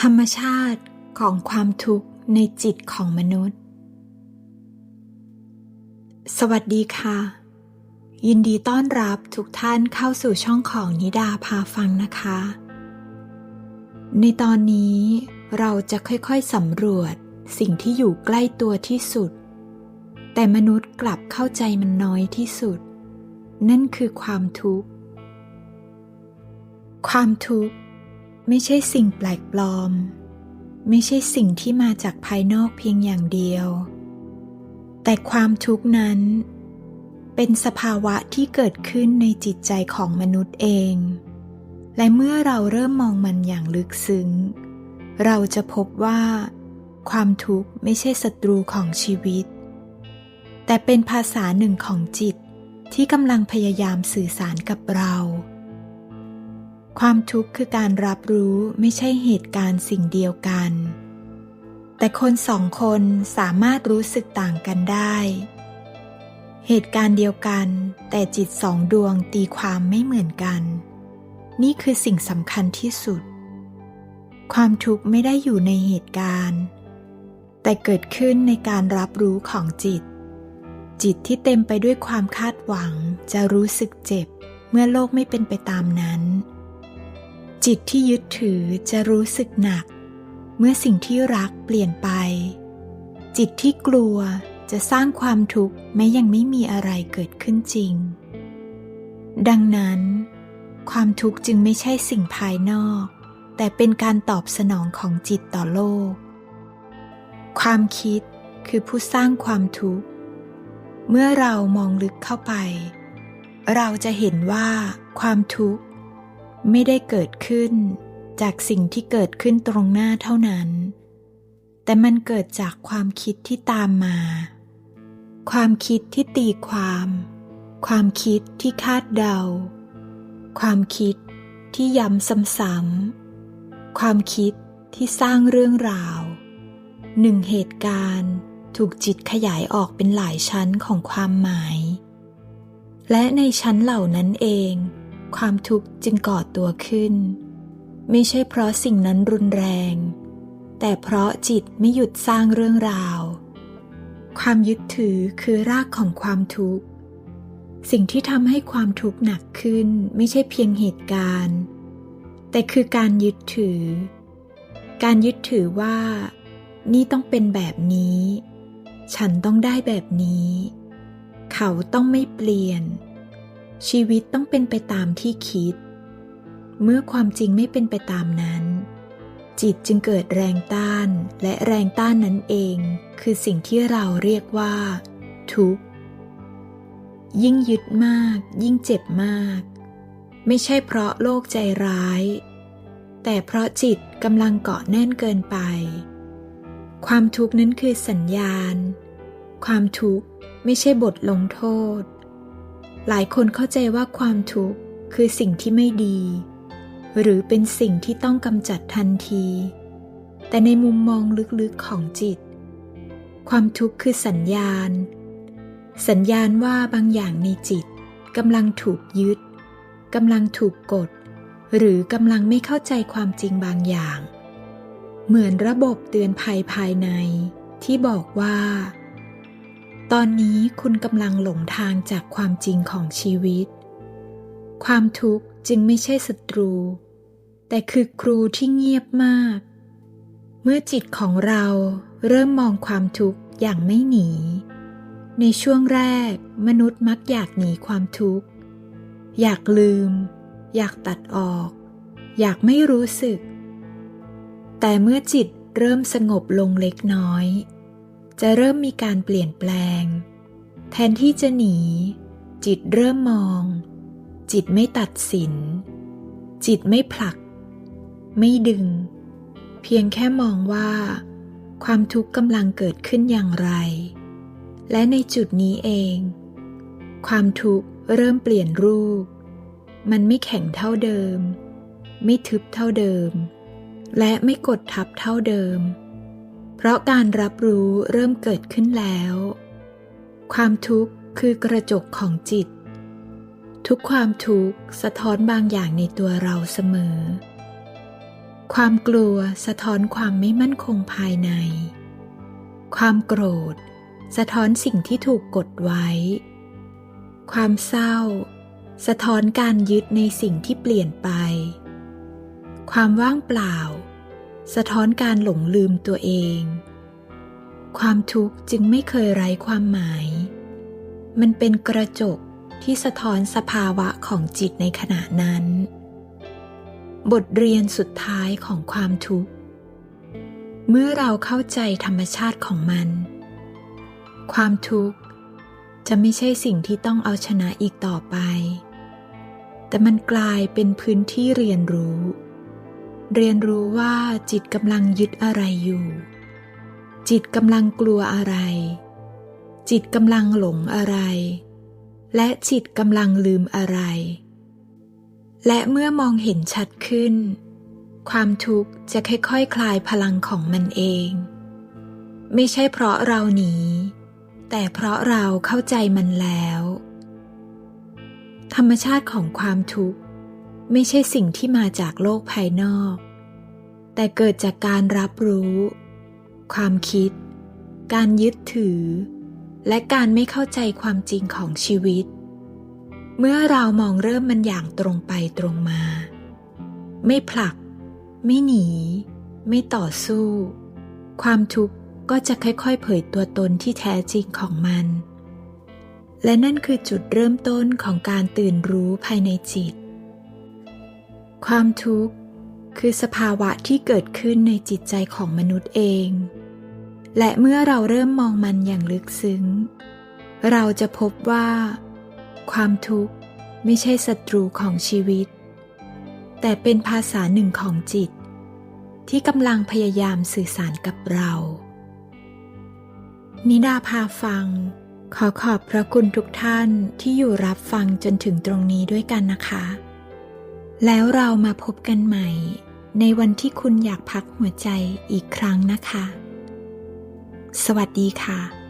รรมชาติของความทุกข์ในจิตของมนุษย์สวัสดีค่ะยินดีต้อนรับทุกท่านเข้าสู่ช่องของนิดาพาฟังนะคะในตอนนี้เราจะค่อยๆสำรวจสิ่งที่อยู่ใกล้ตัวที่สุดแต่มนุษย์กลับเข้าใจมันน้อยที่สุดนั่นคือความทุกข์ความทุกข์ไม่ใช่สิ่งแปลกปลอมไม่ใช่สิ่งที่มาจากภายนอกเพียงอย่างเดียวแต่ความทุกข์นั้นเป็นสภาวะที่เกิดขึ้นในจิตใจของมนุษย์เองและเมื่อเราเริ่มมองมันอย่างลึกซึ้งเราจะพบว่าความทุกข์ไม่ใช่ศัตรูของชีวิตแต่เป็นภาษาหนึ่งของจิตที่กำลังพยายามสื่อสารกับเราความทุกข์คือการรับรู้ไม่ใช่เหตุการณ์สิ่งเดียวกันแต่คนสองคนสามารถรู้สึกต่างกันได้เหตุการณ์เดียวกันแต่จิตสองดวงตีความไม่เหมือนกันนี่คือสิ่งสำคัญที่สุดความทุกข์ไม่ได้อยู่ในเหตุการณ์แต่เกิดขึ้นในการรับรู้ของจิตที่เต็มไปด้วยความคาดหวังจะรู้สึกเจ็บเมื่อโลกไม่เป็นไปตามนั้นจิตที่ยึดถือจะรู้สึกหนักเมื่อสิ่งที่รักเปลี่ยนไปจิตที่กลัวจะสร้างความทุกข์แม้ยังไม่มีอะไรเกิดขึ้นจริงดังนั้นความทุกข์จึงไม่ใช่สิ่งภายนอกแต่เป็นการตอบสนองของจิตต่อโลกความคิดคือผู้สร้างความทุกข์เมื่อเรามองลึกเข้าไปเราจะเห็นว่าความทุกข์ไม่ได้เกิดขึ้นจากสิ่งที่เกิดขึ้นตรงหน้าเท่านั้นแต่มันเกิดจากความคิดที่ตามมาความคิดที่ตีความคิดที่คาดเดาความคิดที่ย้ำซ้ำๆความคิดที่สร้างเรื่องราวหนึ่งเหตุการณ์ถูกจิตขยายออกเป็นหลายชั้นของความหมายและในชั้นเหล่านั้นเองความทุกข์จึงก่อตัวขึ้นไม่ใช่เพราะสิ่งนั้นรุนแรงแต่เพราะจิตไม่หยุดสร้างเรื่องราวความยึดถือคือรากของความทุกข์สิ่งที่ทำให้ความทุกข์หนักขึ้นไม่ใช่เพียงเหตุการณ์แต่คือการยึดถือว่านี่ต้องเป็นแบบนี้ฉันต้องได้แบบนี้เขาต้องไม่เปลี่ยนชีวิตต้องเป็นไปตามที่คิดเมื่อความจริงไม่เป็นไปตามนั้นจิตจึงเกิดแรงต้านและแรงต้านนั้นเองคือสิ่งที่เราเรียกว่าทุกข์ยิ่งยึดมากยิ่งเจ็บมากไม่ใช่เพราะโลกใจร้ายแต่เพราะจิตกำลังเกาะแน่นเกินไปความทุกข์นั้นคือสัญญาณความทุกข์ไม่ใช่บทลงโทษหลายคนเข้าใจว่าความทุกข์คือสิ่งที่ไม่ดีหรือเป็นสิ่งที่ต้องกำจัดทันทีแต่ในมุมมองลึกๆของจิตความทุกข์คือสัญญาณว่าบางอย่างในจิตกำลังถูกยึดกำลังถูกกดหรือกำลังไม่เข้าใจความจริงบางอย่างเหมือนระบบเตือนภัยภายในที่บอกว่าตอนนี้คุณกำลังหลงทางจากความจริงของชีวิตความทุกข์จึงไม่ใช่ศัตรูแต่คือครูที่เงียบมากเมื่อจิตของเราเริ่มมองความทุกข์อย่างไม่หนีในช่วงแรกมนุษย์มักอยากหนีความทุกข์อยากลืมอยากตัดออกอยากไม่รู้สึกแต่เมื่อจิตเริ่มสงบลงเล็กน้อยจะเริ่มมีการเปลี่ยนแปลงแทนที่จะหนีจิตเริ่มมองจิตไม่ตัดสินจิตไม่ผลักไม่ดึงเพียงแค่มองว่าความทุกข์กำลังเกิดขึ้นอย่างไรและในจุดนี้เองความทุกข์เริ่มเปลี่ยนรูปมันไม่แข็งเท่าเดิมไม่ทึบเท่าเดิมและไม่กดทับเท่าเดิมเพราะการรับรู้เริ่มเกิดขึ้นแล้วความทุกข์คือกระจกของจิตทุกความทุกข์สะท้อนบางอย่างในตัวเราเสมอ ความกลัวสะท้อนความไม่มั่นคงภายในความโกรธสะท้อนสิ่งที่ถูกกดไว้ความเศร้าสะท้อนการยึดในสิ่งที่เปลี่ยนไปความว่างเปล่าสะท้อนการหลงลืมตัวเองความทุกข์จึงไม่เคยไร้ความหมายมันเป็นกระจกที่สะท้อนสภาวะของจิตในขณะนั้นบทเรียนสุดท้ายของความทุกข์เมื่อเราเข้าใจธรรมชาติของมันความทุกข์จะไม่ใช่สิ่งที่ต้องเอาชนะอีกต่อไปแต่มันกลายเป็นพื้นที่เรียนรู้ว่าจิตกำลังยึดอะไรอยู่จิตกำลังกลัวอะไรจิตกำลังหลงอะไรและจิตกำลังลืมอะไรและเมื่อมองเห็นชัดขึ้นความทุกข์จะค่อยๆ คลายพลังของมันเองไม่ใช่เพราะเราหนีแต่เพราะเราเข้าใจมันแล้วธรรมชาติของความทุกข์ไม่ใช่สิ่งที่มาจากโลกภายนอกแต่เกิดจากการรับรู้ความคิดการยึดถือและการไม่เข้าใจความจริงของชีวิตเมื่อเรามองเริ่มมันอย่างตรงไปตรงมาไม่ผลักไม่หนีไม่ต่อสู้ความทุกข์ก็จะค่อยๆเผยตัวตนที่แท้จริงของมันและนั่นคือจุดเริ่มต้นของการตื่นรู้ภายในจิตความทุกข์คือสภาวะที่เกิดขึ้นในจิตใจของมนุษย์เองและเมื่อเราเริ่มมองมันอย่างลึกซึ้งเราจะพบว่าความทุกข์ไม่ใช่ศัตรูของชีวิตแต่เป็นภาษาหนึ่งของจิตที่กำลังพยายามสื่อสารกับเรานิดาพาฟังขอขอบพระคุณทุกท่านที่อยู่รับฟังจนถึงตรงนี้ด้วยกันนะคะแล้วเรามาพบกันใหม่ในวันที่คุณอยากพักหัวใจอีกครั้งนะคะสวัสดีค่ะ